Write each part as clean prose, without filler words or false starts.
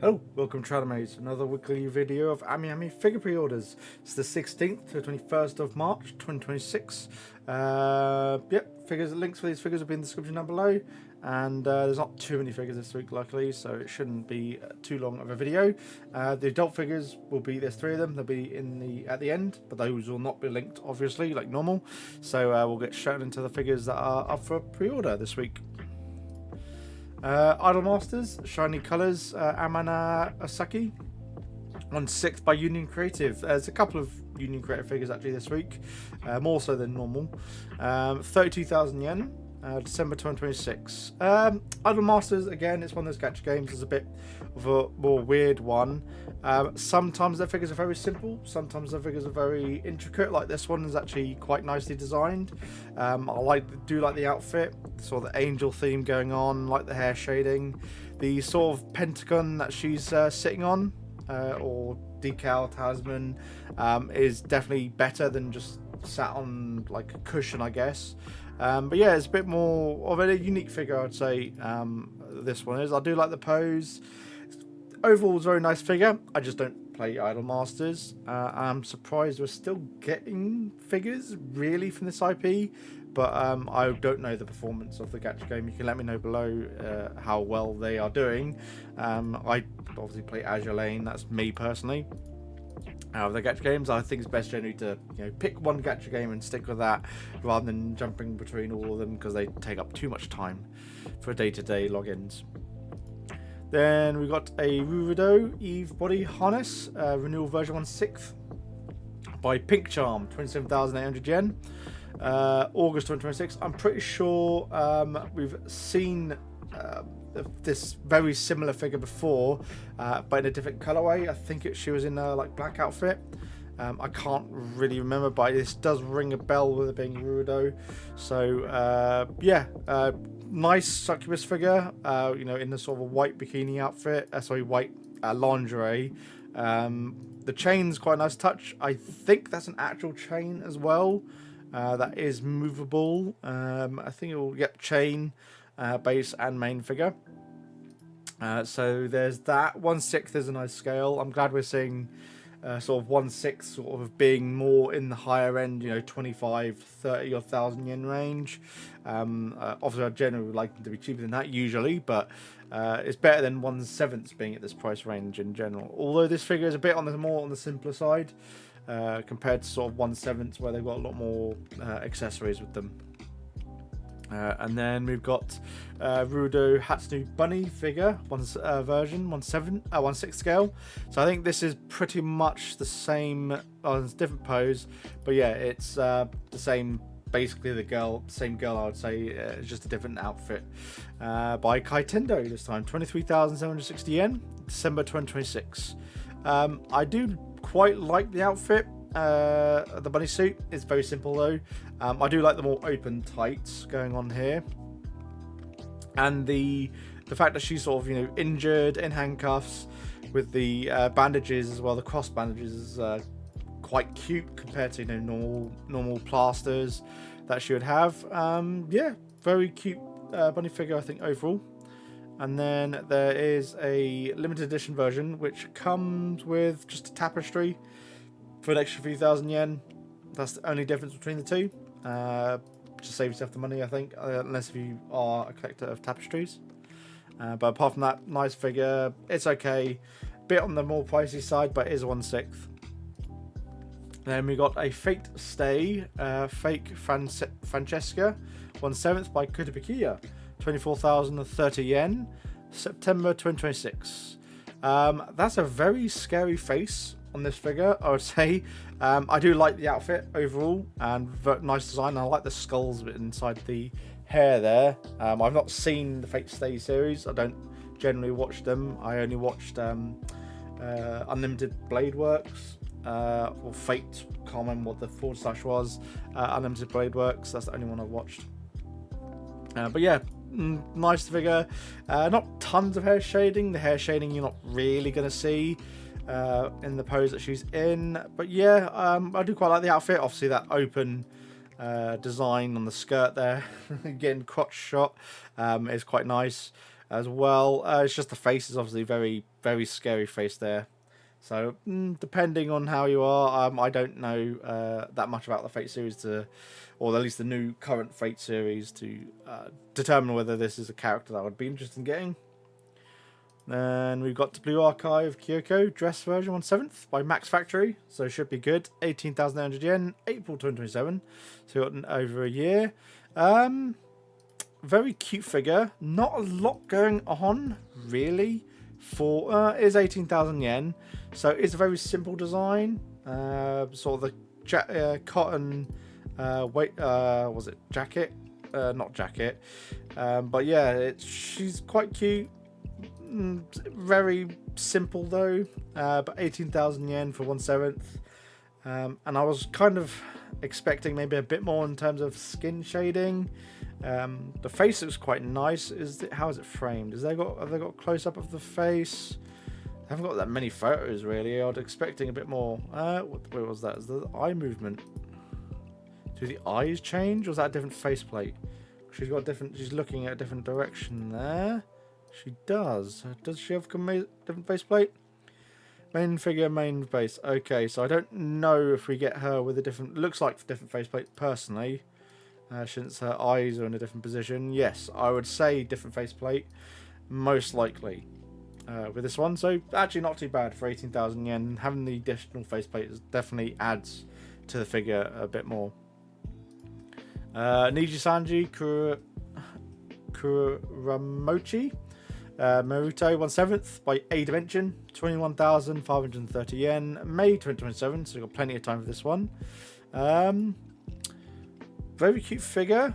Hello, welcome to AmiAmi, another weekly video of AmiAmi figure pre-orders. It's the 16th to the 21st of March 2026. Figures, links for these figures will be in the description down below. And there's not too many figures this week, luckily, so it shouldn't be too long of a video. The adult figures will be, there's 3 of them, they'll be at the end, but those will not be linked, obviously, like normal. So we'll get straight into the figures that are up for pre-order this week. Idol Masters, Shiny Colours, AmiAmi 1/6 by Union Creative. There's a couple of Union Creative figures actually this week, more so than normal. 32,000 yen, December 2026. Idol Masters, again, it's one of those gacha games. It's a bit of a more weird one. Sometimes their figures are very simple, sometimes their figures are very intricate. Like this one is actually quite nicely designed. I do like the outfit, sort of the angel theme going on, like the hair shading, the sort of pentagon that she's sitting on, or decal talisman, is definitely better than just sat on like a cushion, I guess. But yeah, it's a bit more of a unique figure, I'd say. This one is. I do like the pose. Overall, it's a very nice figure. I just don't play Idol Masters. I'm surprised we're still getting figures really from this IP, but I don't know the performance of the gacha game. You can let me know below how well they are doing. I obviously play Azure Lane. That's me personally. Out of the gacha games, I think it's best generally to pick one gacha game and stick with that, rather than jumping between all of them, because they take up too much time for day-to-day logins. Then we got a Rurudo Eve Body Harness, renewal version 1/6 by Pink Charm, 27,800 yen, August 2026. I'm pretty sure we've seen this very similar figure before, but in a different colorway. I think she was in a like black outfit. I can't really remember, but this does ring a bell with it being Rurudo. So nice succubus figure, in the sort of a white bikini outfit, white lingerie. The chain's quite a nice touch. I think that's an actual chain as well, that is movable. I think it will get chain, base and main figure. So there's that. 1/6 is a nice scale. I'm glad we're seeing sort of 1/6 sort of being more in the higher end, 25, 30 or 1,000 yen range. Obviously, I generally like them to be cheaper than that usually, but it's better than 1/7 being at this price range in general. Although this figure is a bit more on the simpler side compared to sort of 1/7 where they've got a lot more accessories with them. And then we've got Rudo Hatsune Bunny figure, version 1/6 scale. So I think this is pretty much the same. It's a different pose, but yeah, it's the same. Basically, same girl, I would say. It's just a different outfit. By Kaitendo this time, 23,760 yen, December 2026. I do quite like the outfit. The bunny suit is very simple though. I do like the more open tights going on here, and the fact that she's sort of injured in handcuffs with the bandages as well. The cross bandages is quite cute compared to normal plasters that she would have. Very cute bunny figure, I think, overall. And then there is a limited edition version which comes with just a tapestry for an extra few thousand yen. That's the only difference between the two. Just save yourself the money, I think, unless if you are a collector of tapestries. But apart from that, nice figure. It's okay. Bit on the more pricey side, but it is 1/6. Then we got a Fate Stay, Fake Francesca, 1/7 by Kutabikiya, 24,030 yen, September 2026. That's a very scary face on this figure, I would say. I do like the outfit overall, and nice design. I like the skulls bit inside the hair there. I've not seen the Fate Stay series. I don't generally watch them. I only watched Unlimited Blade Works, or Fate, can't remember what the / was. Unlimited Blade Works, that's the only one I've watched. But yeah, nice figure. Not tons of hair shading. The hair shading you're not really going to see in the pose that she's in, but yeah, I do quite like the outfit. Obviously that open design on the skirt there, getting crotch shot, is quite nice. as well. It's just the face is obviously very, very scary face there. So depending on how you are, I don't know that much about the Fate series or at least the new current Fate series to determine whether this is a character that I would be interested in getting. Then we've got the Blue Archive Kyoko dress version 1/7 by Max Factory, so it should be good. 18,900 yen, April 2027, so we've got over a year. Very cute figure, not a lot going on really. For it is 18,000 yen, so it's a very simple design. Sort of the cotton was it jacket? Not jacket, but yeah, she's quite cute. Very simple though, but 18,000 yen for 1/7, and I was kind of expecting maybe a bit more in terms of skin shading. The face looks quite nice. How is it framed? Have they got close up of the face? I haven't got that many photos really. I was expecting a bit more. What was that? Is the eye movement? Do the eyes change, or is that a different faceplate? She's looking at a different direction there. She does. Does she have a different faceplate? Main figure, main face. Okay, so I don't know if we get her with a different. Looks like a different faceplate personally. Since her eyes are in a different position. Yes, I would say different faceplate, most likely, with this one. So actually not too bad for 18,000 yen. Having the additional faceplate definitely adds to the figure a bit more. Niji Sanji Kuramochi Maruto 1/7 by A Dimension, 21,530 yen, May 2027. So we've got plenty of time for this one. Very cute figure.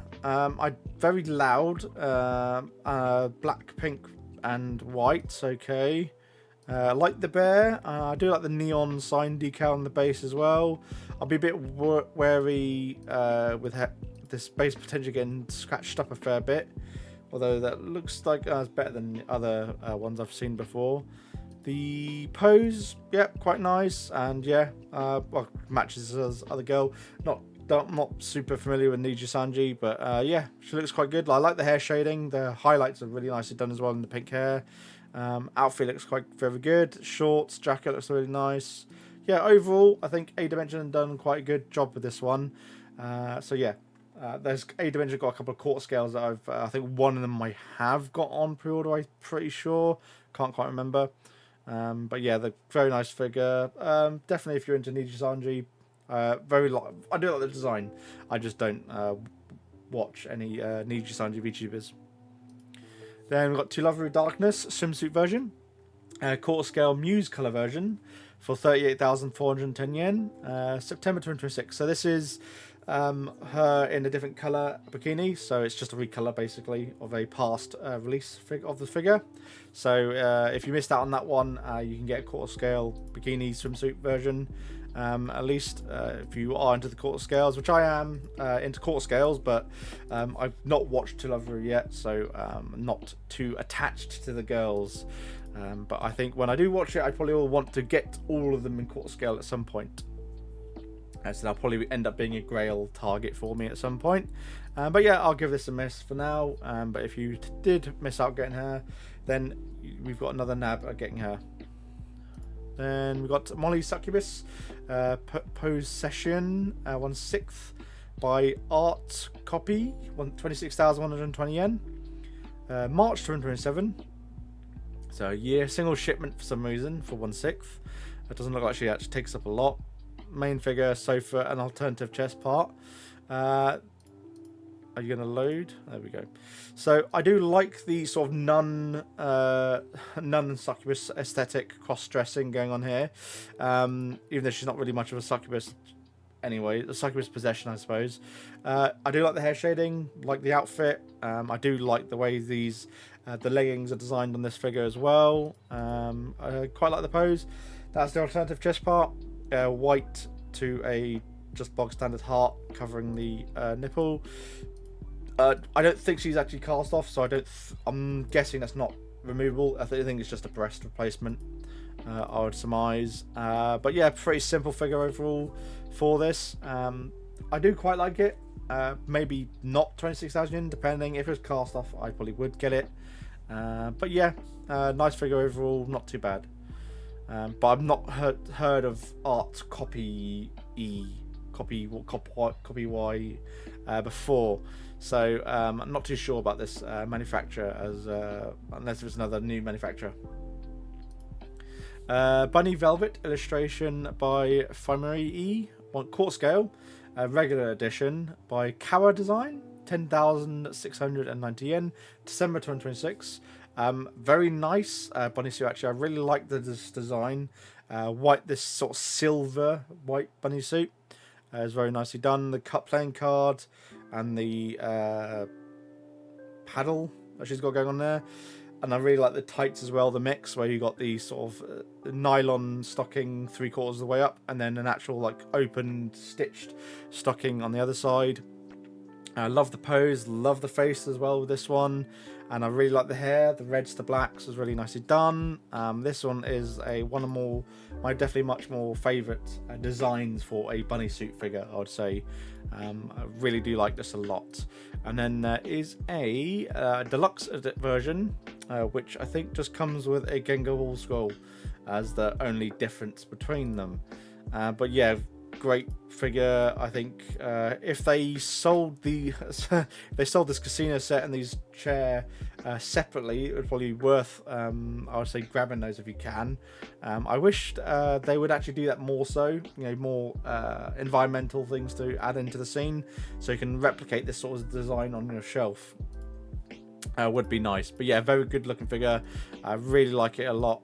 Very loud. Black, pink, and white. Okay. Like the bear. I do like the neon sign decal on the base as well. I'll be a bit wary with this base potentially getting scratched up a fair bit. Although that looks like it's better than other ones I've seen before. The pose, yeah, quite nice. And yeah, well, matches as other girl. Not super familiar with Niji Sanji, but yeah, she looks quite good. I like the hair shading. The highlights are really nicely done as well in the pink hair. Outfit looks quite very good. Shorts, jacket looks really nice. Yeah, overall, I think A Dimension have done quite a good job with this one. So yeah, there's A Dimension got a couple of quarter scales that I think one of them I have got on pre-order. I'm pretty sure. Can't quite remember. But yeah, the very nice figure. Definitely, if you're into Niji Sanji. I do like the design. I just don't watch any Niji Sanji VTubers. Then we've got To Love Through Darkness swimsuit version, quarter scale Muse color version for 38,410 yen, September 2026. So this is her in a different color bikini. So it's just a recolor basically of a past release of the figure. So if you missed out on that one, you can get a quarter scale bikini swimsuit version. At least if you are into the quarter scales, which I am into quarter scales, but I've not watched To Love Through yet, so not too attached to the girls. But I think when I do watch it, I probably will want to get all of them in quarter scale at some point. So that'll probably end up being a grail target for me at some point. But yeah, I'll give this a miss for now. But if you did miss out getting her, then we've got another nab at getting her. Then we've got Molly Succubus, Possession 1/6 by Art Copy, 26,120 yen, March 2027. So a year, single shipment for some reason for 1/6. It doesn't look like she actually takes up a lot. Main figure, sofa, and alternative chest part. Are you going to load? There we go. So I do like the sort of nun and succubus aesthetic cross-dressing going on here. Even though she's not really much of a succubus anyway. The succubus possession, I suppose. I do like the hair shading, like the outfit. I do like the way the leggings are designed on this figure as well. I quite like the pose. That's the alternative chest part. White to a just bog standard heart covering the nipple. I don't think she's actually cast off, so I'm guessing that's not removable. I think it's just a breast replacement, I would surmise. But yeah, pretty simple figure overall for this. I do quite like it. Maybe not 26,000 yen, depending. If it was cast off, I probably would get it. But yeah, nice figure overall, not too bad. But I've not heard of Art Copy E, Copy Y before, so I'm not too sure about this manufacturer, as unless it's another new manufacturer. Bunny Velvet illustration by Fimari E, on quarter scale, regular edition by Kawa Design, 10,690 yen, December 2026. Very nice bunny suit, actually. I really like this design. This sort of silver white bunny suit is very nicely done. The playing card and the paddle that she's got going on there. And I really like the tights as well, the mix where you got the sort of nylon stocking 3/4 of the way up, and then an actual like open stitched stocking on the other side. I love the pose, love the face as well with this one, and I really like the hair. The reds to blacks was really nicely done. This one is one of my definitely much more favourite designs for a bunny suit figure, I would say. I really do like this a lot. And then there is a deluxe version, which I think just comes with a Gengar Ball scroll as the only difference between them. But yeah, great figure. I think if they sold this casino set and these chair separately, it would probably be worth I would say grabbing those if you can. I wish they would actually do that more, so more environmental things to add into the scene, so you can replicate this sort of design on your shelf. Would be nice. But yeah, very good looking figure. I really like it a lot.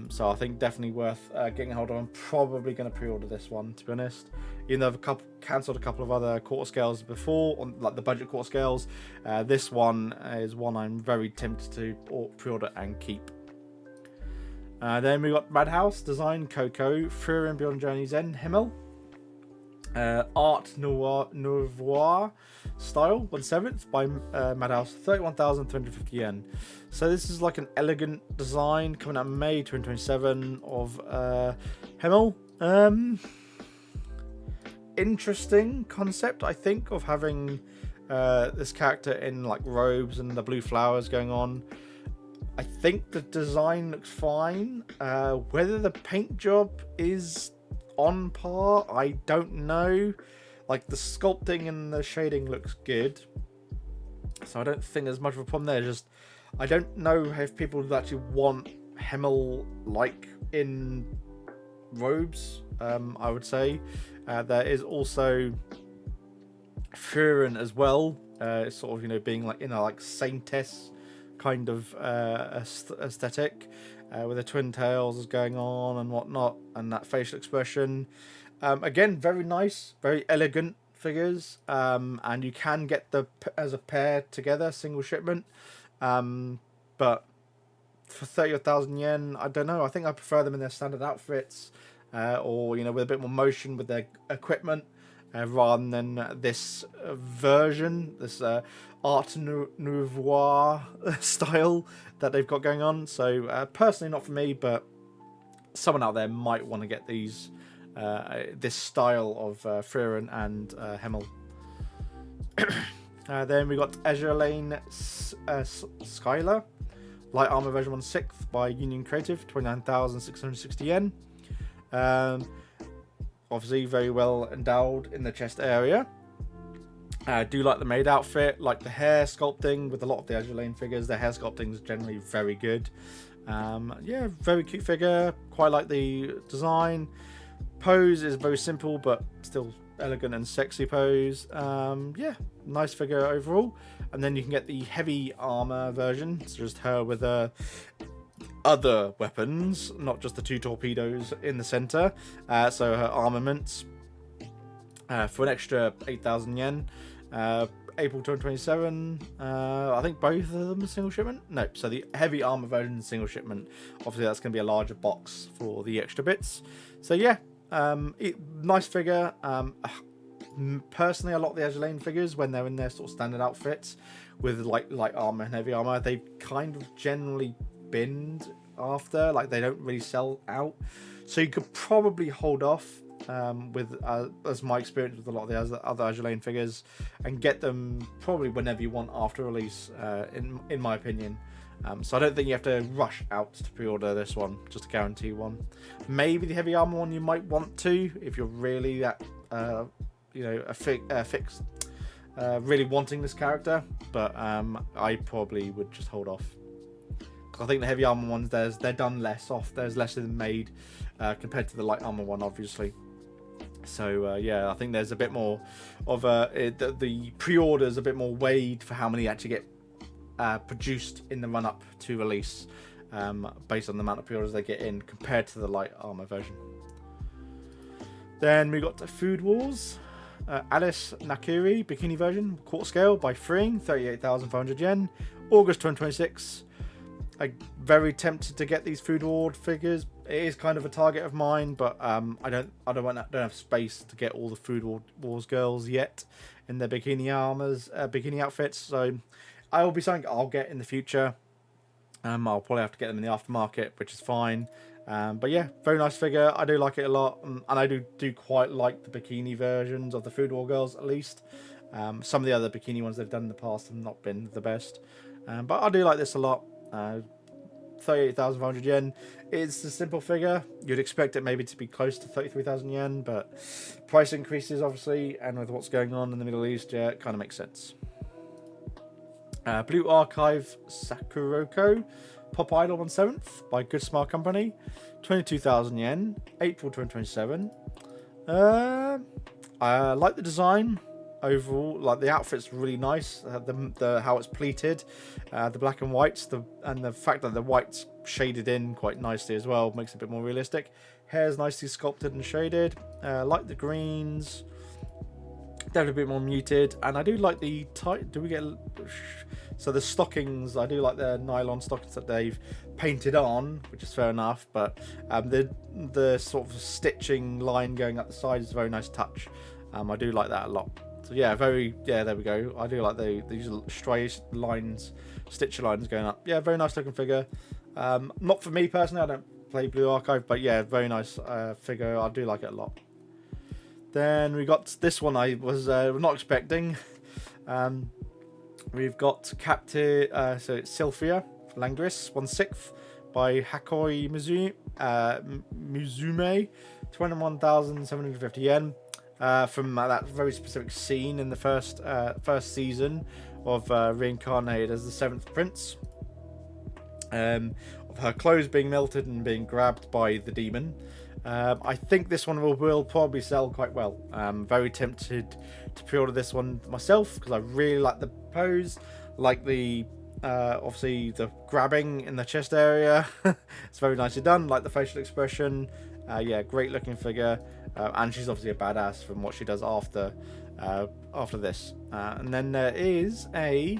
So I think definitely worth getting a hold of. I'm probably going to pre-order this one, to be honest. Even though I've cancelled a couple of other quarter scales before, on like the budget quarter scales, this one is one I'm very tempted to pre-order and keep. Then we got Madhouse Design Coco, Fury and Beyond Journey's End Himmel. Art Nouveau style 1/7 by Madhouse, 31,350 yen. So this is like an elegant design coming out May 2027 of Himmel. Interesting concept, I think, of having this character in like robes and the blue flowers going on. I think the design looks fine. Whether the paint job is on par, I don't know. Like the sculpting and the shading looks good, so I don't think there's much of a problem there. Just I don't know if people would actually want Himmel like in robes. I would say there is also Furin as well. Sort of being like like saintess kind of aesthetic. With the twin tails going on and whatnot, and that facial expression. Again, very nice, very elegant figures, and you can get them as a pair together, single shipment. But for 30,000 yen, I don't know. I think I prefer them in their standard outfits, or with a bit more motion with their equipment, rather than this version, this Art Nouveau style that they've got going on. So personally not for me, but someone out there might want to get these this style of Frieren and Himmel. Then we got Azure Lane Skylar, Light Armor version 1/6 by Union Creative, 29,660 yen. Obviously very well endowed in the chest area. I do like the maid outfit, like the hair sculpting with a lot of the Azure Lane figures. Their hair sculpting is generally very good. Yeah, very cute figure. Quite like the design. Pose is very simple, but still elegant and sexy pose. Yeah, nice figure overall. And then you can get the heavy armor version. It's just her with other weapons, not just the 2 torpedoes in the center. So her armaments for an extra 8,000 yen. April 2027. I think both of them are single shipment. No, so the heavy armor version is single shipment. Obviously, that's going to be a larger box for the extra bits. So yeah, nice figure. Personally, a lot of the Azure Lane figures, when they're in their sort of standard outfits with light armor and heavy armor, they kind of generally binned after. Like they don't really sell out. So you could probably hold off. As my experience with a lot of the other Azure Lane figures, and get them probably whenever you want after release, in my opinion. So I don't think you have to rush out to pre-order this one, just to guarantee one. Maybe the heavy armor one you might want to, if you're really that, really wanting this character. But I probably would just hold off. I think the heavy armor ones, they're done less off. There's less of them made compared to the light armor one, obviously. So yeah, I think there's a bit more of the pre-orders a bit more weighed for how many actually get produced in the run-up to release, based on the amount of pre-orders they get in compared to the light armor version. Then we got the Food Wars, Alice Nakiri bikini version, quarter scale by Freeing, 38,500 yen, August 2026. I'm very tempted to get these Food Wars figures. It is kind of a target of mine, but I don't have space to get all the Food Wars girls yet in their bikini outfits. So I will be something I'll get in the future. I'll probably have to get them in the aftermarket, which is fine. But yeah, very nice figure. I do like it a lot, and I do quite like the bikini versions of the Food War girls, at least. Some of the other bikini ones they've done in the past have not been the best, but I do like this a lot. 38,500 yen. It's a simple figure. You'd expect it maybe to be close to 33,000 yen, but price increases obviously, and with what's going on in the Middle East, yeah, it kind of makes sense. Blue Archive Sakuroko Pop Idol 1/7 by Good Smile Company, 22,000 yen, April 2027. I like the design overall. Like, the outfit's really nice. The how it's pleated, the black and whites, and the fact that the white's shaded in quite nicely as well makes it a bit more realistic. Hair's nicely sculpted and shaded. Like the greens, definitely a bit more muted, and I do like the tight. So the stockings, I do like the nylon stockings that they've painted on, which is fair enough. But the sort of stitching line going up the side is a very nice touch. I do like that a lot. So yeah, there we go. I do like these stray lines, stitcher lines going up. Yeah, very nice looking figure. Not for me personally, I don't play Blue Archive, but yeah, very nice figure. I do like it a lot. Then we got this one I was not expecting. We've got Captain, so it's Sylphia Langris 1/6 by Hakoi Mizume, 21,750 yen. From that very specific scene in the first season of reincarnated as the Seventh Prince, of her clothes being melted and being grabbed by the demon. I think this one will probably sell quite well. I'm very tempted to pre-order this one myself because I really like the pose, like the obviously the grabbing in the chest area. It's very nicely done, like the facial expression. Yeah, great looking figure, and she's obviously a badass from what she does after this. And then there is a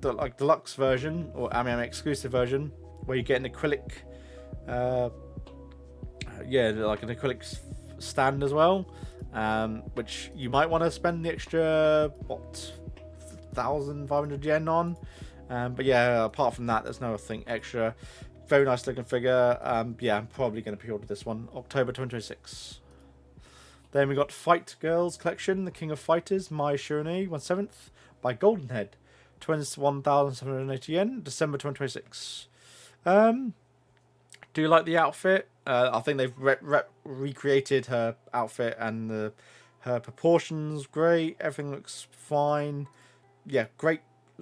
deluxe version or AmiAmi exclusive version where you get an acrylic, like an acrylic stand as well, which you might want to spend the extra 1,500 yen on. But yeah, apart from that, there's nothing extra. Very nice looking figure. Yeah, I'm probably going to pre-order this one, October 2026. Then we got Fight Girls Collection, The King of Fighters, Mai Shirone 1/7 by Goldenhead, 21,780 yen, December 2026. Do you like the outfit? I think they've recreated her outfit, and her proportions great. Everything looks fine. Yeah, great.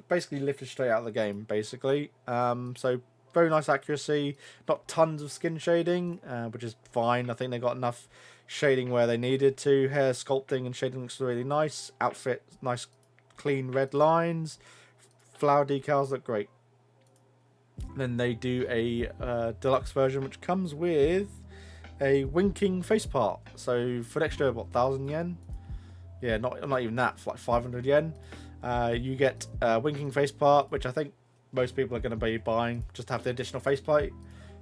Basically lifted straight out of the game, basically. So very nice accuracy. Not tons of skin shading, which is fine. I think they got enough shading where they needed to. Hair sculpting and shading looks really nice. Outfit, nice clean red lines. Flower decals look great. Then they do a deluxe version which comes with a winking face part. So for an extra 1,000 yen, yeah, not even that, for like 500 yen, you get a winking face part, which I think most people are going to be buying just to have the additional faceplate.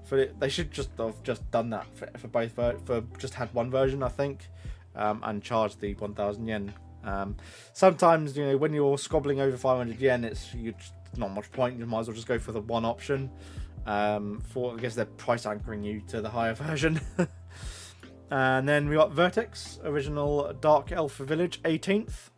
For it, they should just have done that for both, for just had one version, I think, and charged the 1,000 yen. Sometimes, you know, when you're squabbling over 500 yen, it's not much point. You might as well just go for the one option. I guess they're price anchoring you to the higher version. And then we got Vertex Original Dark Elf Village 18th.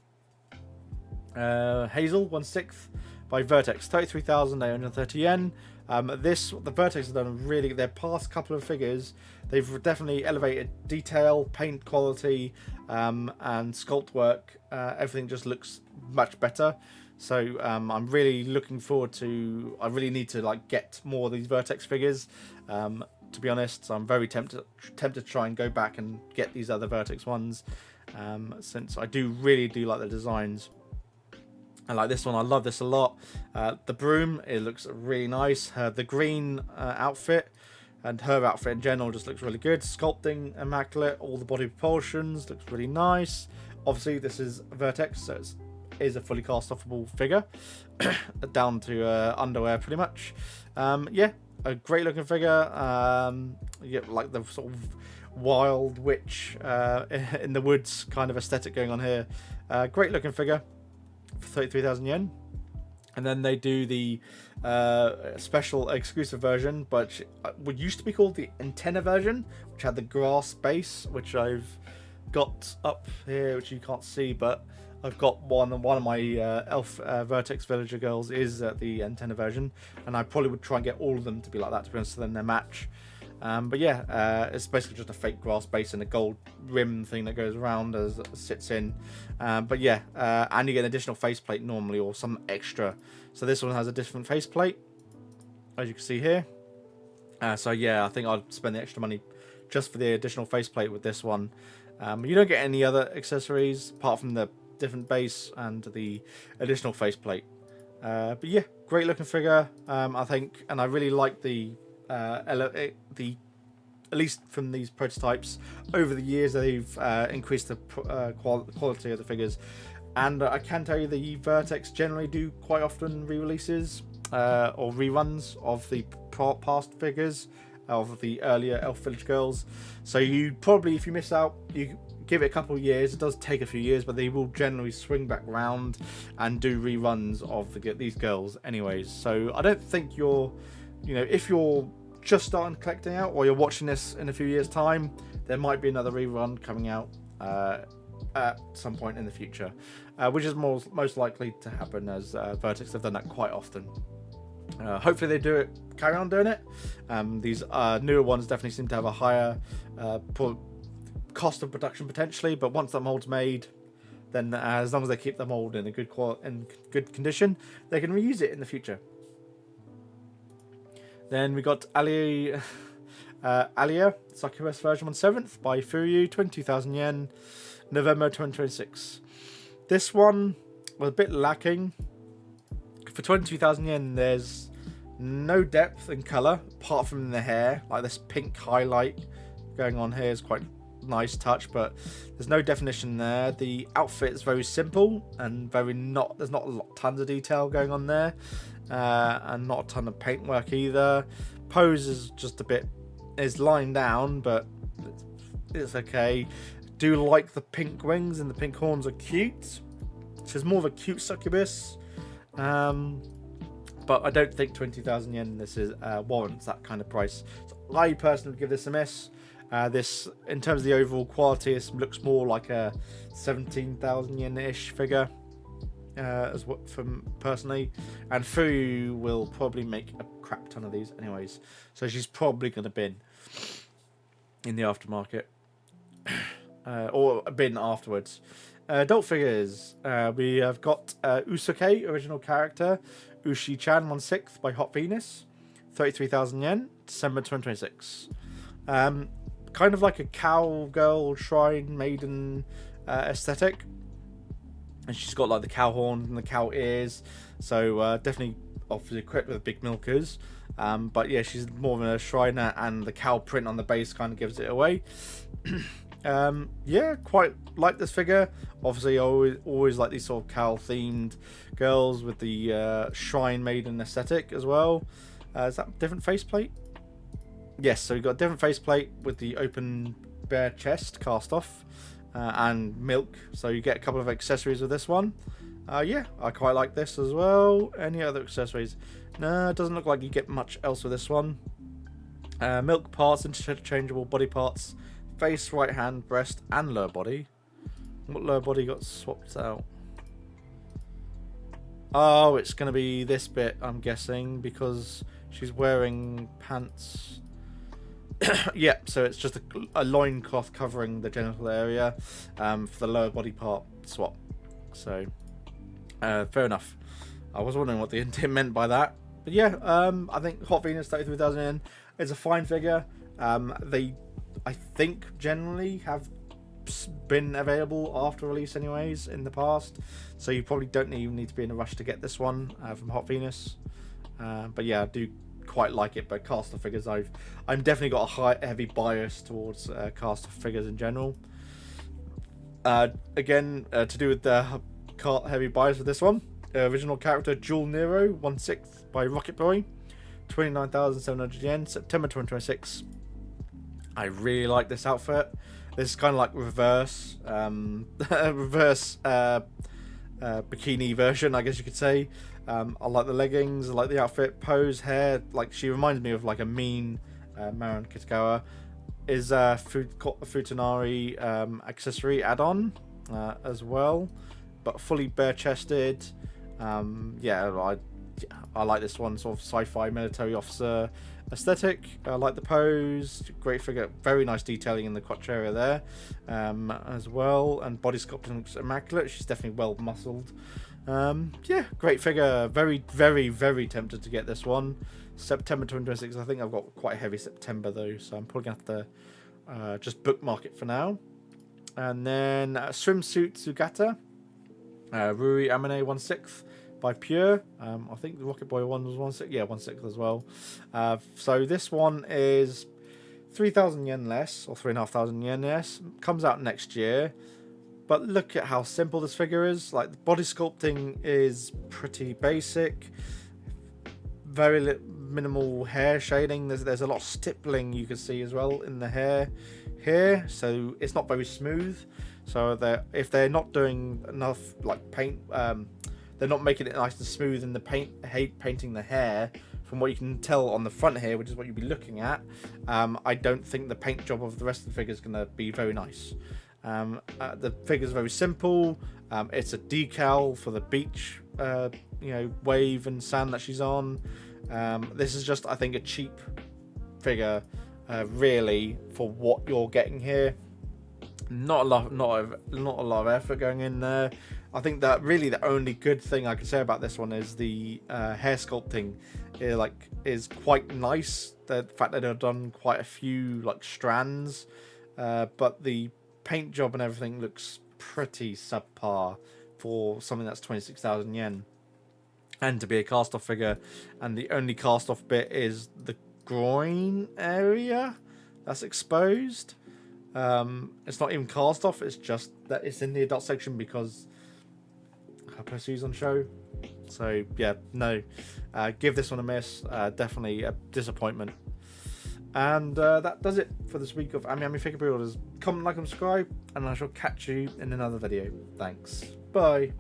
Hazel 1/6 by Vertex, 33,830 yen. The Vertex has done really, their past couple of figures, they've definitely elevated detail, paint quality, and sculpt work. Everything just looks much better. So I'm really looking forward to, I really need to like get more of these Vertex figures, to be honest. So I'm very tempted to try and go back and get these other Vertex ones, since I really do like the designs. I like this one. I love this a lot. The broom, it looks really nice. The green outfit and her outfit in general just looks really good. Sculpting immaculate. All the body proportions looks really nice. Obviously, this is Vertex, so it is a fully cast-offable figure, down to underwear pretty much. Yeah, a great looking figure. Yeah, like the sort of wild witch in the woods kind of aesthetic going on here. Great looking figure for 33,000 yen. And then they do the special exclusive version, but what used to be called the antenna version, which had the grass base, which I've got up here, which you can't see, but I've got one of my elf Vertex villager girls is the antenna version, and I probably would try and get all of them to be like that, to be honest, so then they match. But yeah, it's basically just a fake grass base and a gold rim thing that goes around as it sits in. But yeah, and you get an additional faceplate normally, or some extra. So this one has a different faceplate, as you can see here. So yeah, I think I'd spend the extra money just for the additional faceplate with this one. You don't get any other accessories apart from the different base and the additional faceplate. But yeah, great looking figure, I think, and I really like the at least from these prototypes over the years, they've increased the quality of the figures. And I can tell you the Vertex generally do quite often re-releases or reruns of the past figures of the earlier Elf Village girls. So you probably, if you miss out, you give it a couple of years. It does take a few years, but they will generally swing back round and do reruns of these girls anyways. So I don't think if you're just starting collecting out, or you're watching this in a few years time, there might be another rerun coming out at some point in the future, which is most likely to happen, as Vertex have done that quite often. Hopefully they carry on doing it. These newer ones definitely seem to have a higher cost of production potentially, but once that mold's made, then as long as they keep the mold in a good condition, they can reuse it in the future. Then we got Alia Succubus version 1/7 by Furyu, 22,000 yen, November 2026. This one was a bit lacking. For 22,000 yen, there's no depth in colour apart from the hair. Like this pink highlight going on here is quite nice touch, but there's no definition there. The outfit is very simple and there's not tons of detail going on there, and not a ton of paintwork either. Pose is just is lying down, but it's okay. Do like the pink wings, and the pink horns are cute. She's more of a cute succubus, but I don't think 20,000 yen this is warrants that kind of price. So I personally would give this a miss. This, in terms of the overall quality, this looks more like a 17,000 yen-ish figure, as what from personally. And Fu will probably make a crap ton of these anyways, so she's probably going to bin in the aftermarket, or bin afterwards. Adult figures, we have got Usuke, original character, Ushi-chan 1/6 by Hot Venus, 33,000 yen, December 2026. Kind of like a cowgirl, shrine maiden aesthetic, and she's got like the cow horns and the cow ears, so definitely obviously equipped with big milkers, but yeah, she's more of a shriner, and the cow print on the base kind of gives it away. Yeah, quite like this figure. Obviously, always like these sort of cow themed girls with the shrine maiden aesthetic as well. Is that a different faceplate? Yes, so we've got a different faceplate with the open bare chest cast off, and milk, so you get a couple of accessories with this one. Yeah, I quite like this as well. Any other accessories? No, it doesn't look like you get much else with this one. Milk parts, interchangeable body parts, face, right hand, breast, and lower body. What lower body got swapped out? Oh, it's going to be this bit, I'm guessing, because she's wearing pants. Yeah, so it's just a loincloth covering the genital area for the lower body part swap. So, fair enough. I was wondering what the intent meant by that. But yeah, I think Hot Venus 33,000 yen is a fine figure. They, I think, generally have been available after release anyways in the past. So you probably don't even need to be in a rush to get this one from Hot Venus. But yeah, I do quite like it. But cast-off figures, I'm definitely got a heavy bias towards cast-off figures in general. Again, to do with the heavy bias with this one, original character Jewel Nero 1/6 by Rocket Boy, 29,700 yen, September 2026. I really like this outfit. This is kind of like reverse bikini version, I guess you could say. I like the leggings, I like the outfit, pose, hair. Like, she reminds me of like a mean Marin Kitagawa. Is Futanari accessory add-on as well, but fully bare-chested. Yeah, I like this one, sort of sci-fi military officer aesthetic. I like the pose, great figure, very nice detailing in the crotch area there as well, and body sculpting looks immaculate. She's definitely well muscled. Yeah, great figure. Very, very, very tempted to get this one. September 2026. I think I've got quite a heavy September though, so I'm probably gonna have to just bookmark it for now. And then swimsuit Sugata, Ruri Amane 1/6 by Pure. I think the Rocket Boy one was 1/6. Yeah, 1/6 as well. So this one is 3,000 yen less, or 3,500 yen less. Comes out next year. But look at how simple this figure is. Like, the body sculpting is pretty basic. Very minimal hair shading. There's a lot of stippling you can see as well in the hair here. So it's not very smooth. So if they're not doing enough like paint, they're not making it nice and smooth in the painting the hair. From what you can tell on the front here, which is what you'd be looking at, I don't think the paint job of the rest of the figure is going to be very nice. The figure is very simple. It's a decal for the beach, wave and sand that she's on. This is just, I think, a cheap figure, really, for what you're getting here. Not a lot of effort going in there. I think that really the only good thing I can say about this one is the hair sculpting. Is quite nice. The fact that they've done quite a few like strands, but the paint job and everything looks pretty subpar for something that's 26,000 yen, and to be a cast-off figure. And the only cast-off bit is the groin area that's exposed. It's not even cast-off. It's just that it's in the adult section because her pussy's on show. So yeah, no, give this one a miss. Definitely a disappointment. And that does it for this week of AmiAmi figure pre-orders. Comment, like, and subscribe, and I shall catch you in another video. Thanks. Bye.